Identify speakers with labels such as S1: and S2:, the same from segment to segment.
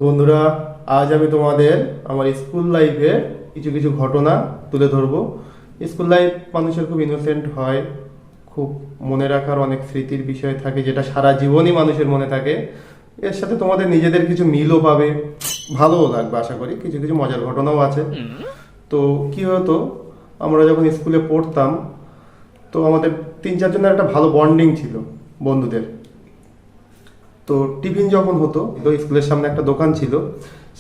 S1: বন্ধুরা, আজ আমি তোমাদের আমার স্কুল লাইফে কিছু কিছু ঘটনা তুলে ধরবো। স্কুল লাইফ মানুষের খুব ইনোসেন্ট হয়, খুব মনে রাখার অনেক স্মৃতির বিষয় থাকে যেটা সারা জীবনই মানুষের মনে থাকে। এর সাথে তোমাদের নিজেদের কিছু মিলও পাবে, ভালোও লাগবে আশা করি। কিছু কিছু মজার ঘটনাও আছে। তো কি হতো, আমরা যখন স্কুলে পড়তাম তো আমাদের তিন চারজনের একটা ভালো বন্ডিং ছিল বন্ধুদের। তো টিফিন যখন হতো তো স্কুলের সামনে একটা দোকান ছিল,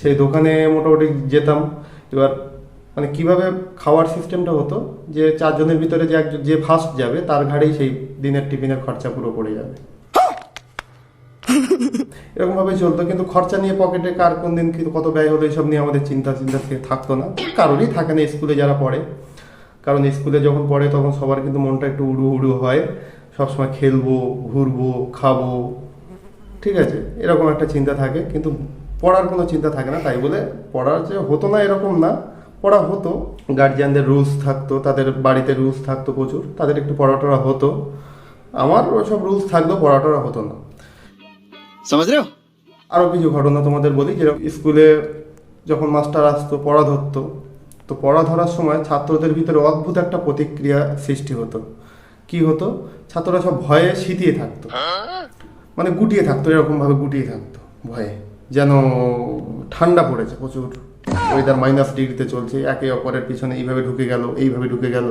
S1: সেই দোকানে মোটামুটি যেতাম। এবার মানে কিভাবে খাওয়ার সিস্টেমটা হতো যে চারজনের ভিতরে যে একজন যে ফার্স্ট যাবে তার ঘাড়েই সেই দিনের টিফিনের খরচা পুরো পড়ে যাবে, এরকম ভাবে চলতো। কিন্তু খরচা নিয়ে পকেটে কার কোন দিন কিন্তু কত ব্যয় হলো এইসব নিয়ে আমাদের চিন্তা চিন্তা থাকতো না, কারোরই থাকে না স্কুলে যারা পড়ে। কারণ স্কুলে যখন পড়ে তখন সবার কিন্তু মনটা একটু উড়ু উড়ু হয়, সবসময় খেলবো, ঘুরবো, খাবো, ঠিক আছে, এরকম একটা চিন্তা থাকে। কিন্তু পড়ার কোনো চিন্তা থাকে না। তাই বলে পড়ার যে হতো না এরকম না, পড়া হতো। গার্জিয়ানদের রুলস থাকতো, তাদের বাড়িতে রুলস থাকতো প্রচুর, তাদের একটু পড়াটরা হতো। আমার ওইসব রুলস থাকলেও পড়াটরা হতো না।
S2: समझ रहे हो।
S1: আরও কিছু ঘটনা তোমাদের বলি। যেরকম স্কুলে যখন মাস্টার আসতো পড়া ধরতো, তো পড়া ধরার সময় ছাত্রদের ভিতরে অদ্ভুত একটা প্রতিক্রিয়া সৃষ্টি হতো। কি হতো, ছাত্ররা সব ভয়ে সিটিয়ে থাকতো, মানে গুটিয়ে থাকতো, এরকম ভাবে গুটিয়ে থাকতো ভয়ে, যেন ঠান্ডা পড়েছে প্রচুর, ওয়েদার -ডিগ্রিতে চলছে, একে অপরের পিছনে এইভাবে ঢুকে গেল, এইভাবে ঢুকে গেল,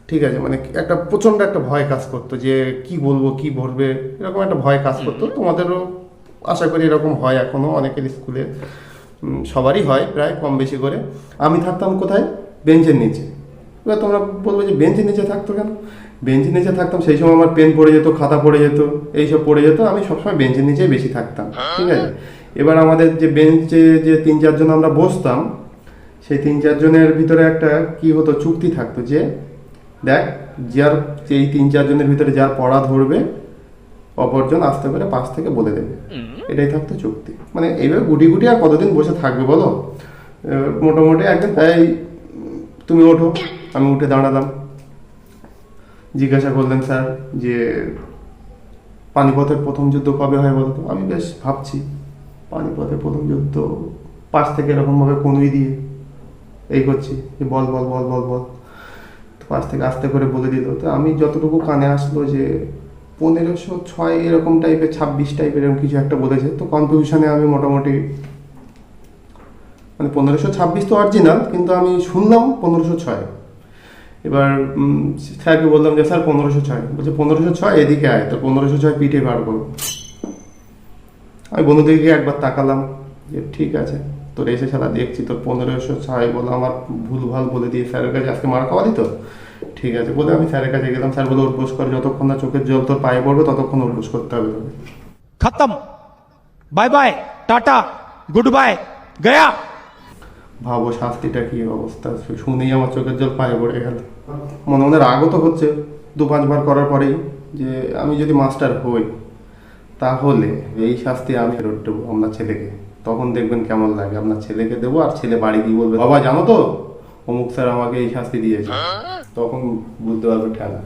S1: ঠিক আছে। মানে একটা প্রচন্ড একটা ভয় কাজ করতো যে কি বলবো, কি ভরবে, এরকম একটা ভয় কাজ করতো। তোমাদেরও আশা করি এরকম হয় এখনো অনেকের স্কুলে, সবারই হয় প্রায় কম বেশি করে। আমি থাকতাম কোথায়, বেঞ্চের নিচে। এবার তোমরা বলবো যে বেঞ্চের নিচে থাকতো কেন? বেঞ্চের নিচে থাকতাম, সেই সময় আমার পেন পড়ে যেত, খাতা পড়ে যেত, এইসব পড়ে যেত, আমি সবসময় বেঞ্চের নিচেই বেশি থাকতাম, ঠিক আছে। এবার আমাদের যে বেঞ্চে যে তিন চারজন আমরা বসতাম, সেই তিন চারজনের ভিতরে একটা কি হতো, চুক্তি থাকতো যে দেখ, যার এই তিন চারজনের ভিতরে যার পড়া ধরবে অপরজন আসতে করে পাশ থেকে বলে দেবে, এটাই থাকতো চুক্তি। মানে এইভাবে গুটি গুটি আর কতদিন বসে থাকবে বলো। মোটামুটি একদিন তাই তুমি ওঠো, আমি উঠে দাঁড়ালাম। জিজ্ঞাসা করলেন স্যার যে পানিপথের প্রথম যুদ্ধ কবে হয় বলতো। আমি বেশ ভাবছি, পানিপথের প্রথম যুদ্ধ, পাশ থেকে এরকমভাবে কনুই দিয়ে এই করছি যে বল বল বল বল বল, তো পাশ থেকে আস্তে করে বলে দিল। তো আমি যতটুকু কানে আসলো যে 1506 এরকম টাইপের, 26 টাইপের এরকম কিছু একটা বলেছে। তো কনফিউশনে আমি মোটামুটি, মানে 1526 তো অরিজিনাল, কিন্তু আমি শুনলাম 1506। এবার স্যারকে বললাম যে স্যার 1506, বলছে 1506 এদিকে আয়, তো 1506 পিঠে বার করো। আমি বন্ধুদেরকে একবার তাকালাম যে ঠিক আছে, তোর এসে সারা দেখছি তোর 1506 বলে আমার ভুলভাল বলে দিয়ে স্যারের কাছে আজকে মার খাওয়া দিত। ঠিক আছে বলে আমি স্যারের কাছে গেলাম। স্যার বলে উঠবোস কর, যতক্ষণ না চোখের জল তোর পায়ে পড়বে ততক্ষণ উঠবোস করতে হবে তোকে।
S3: खत्म, bye bye, tata, goodbye, गया।
S1: ভাবো শাস্তিটা কি অবস্থা, শুনেই আমার চোখের জল পায়ে পড়ে গেল। মনে মনে রাগও তো হচ্ছে 2-5 বার করার পরেই, যে আমি যদি মাস্টার হই তাহলে এই শাস্তি আমি ফেরত দেবো আপনার ছেলেকে। তখন দেখবেন কেমন লাগে, আপনার ছেলেকে দেবো, আর ছেলে বাড়ি গিয়ে বলবে বাবা জানো তো অমুক স্যার আমাকে এই শাস্তি দিয়েছে, তখন বুঝতে পারবে ঠেলা।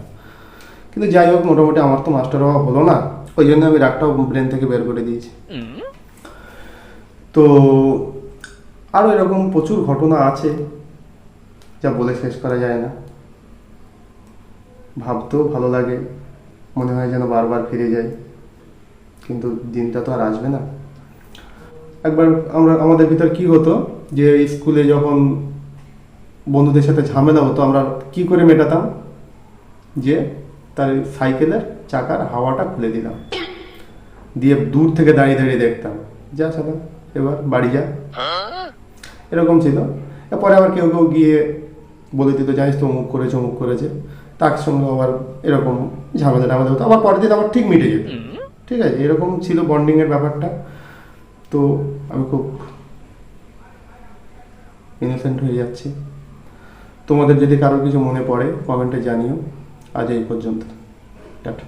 S1: কিন্তু যাই হোক, মোটামুটি আমার তো মাস্টার হওয়া হলো না, ওই জন্য আমি রাগটাও ব্রেন থেকে বের করে দিয়েছি। তো আরও এরকম প্রচুর ঘটনা আছে যা বলে শেষ করা যায় না। ভাবতেও ভালো লাগে, মনে হয় যেন বারবার ফিরে যাই, কিন্তু দিনটা তো আর আসবে না। একবার আমাদের ভিতর কি হতো যে স্কুলে যখন বন্ধুদের সাথে ঝামেলা হতো, আমরা কি করে মেটাতাম, যে তার সাইকেলের চাকার হাওয়াটা খুলে দিলাম, দিয়ে দূর থেকে দাঁড়িয়ে দাঁড়িয়ে দেখতাম, যা সাদা এবার বাড়ি যা, এরকম ছিল। এরপরে আবার কেউ কেউ গিয়ে বলে দিত জানিস তো অমুক করেছে অমুক করেছে, তার সঙ্গে আবার এরকম ঝামেলা টামেলা হতো, আবার পরের দিন আবার ঠিক মিটে যেত, ঠিক আছে। এরকম ছিল বন্ডিংয়ের ব্যাপারটা। তো আমি খুব ইনোসেন্ট হয়ে যাচ্ছি। তোমাদের যদি কারোর কিছু মনে পড়ে কমেন্টে জানিও। আজ এই পর্যন্ত, টাটা।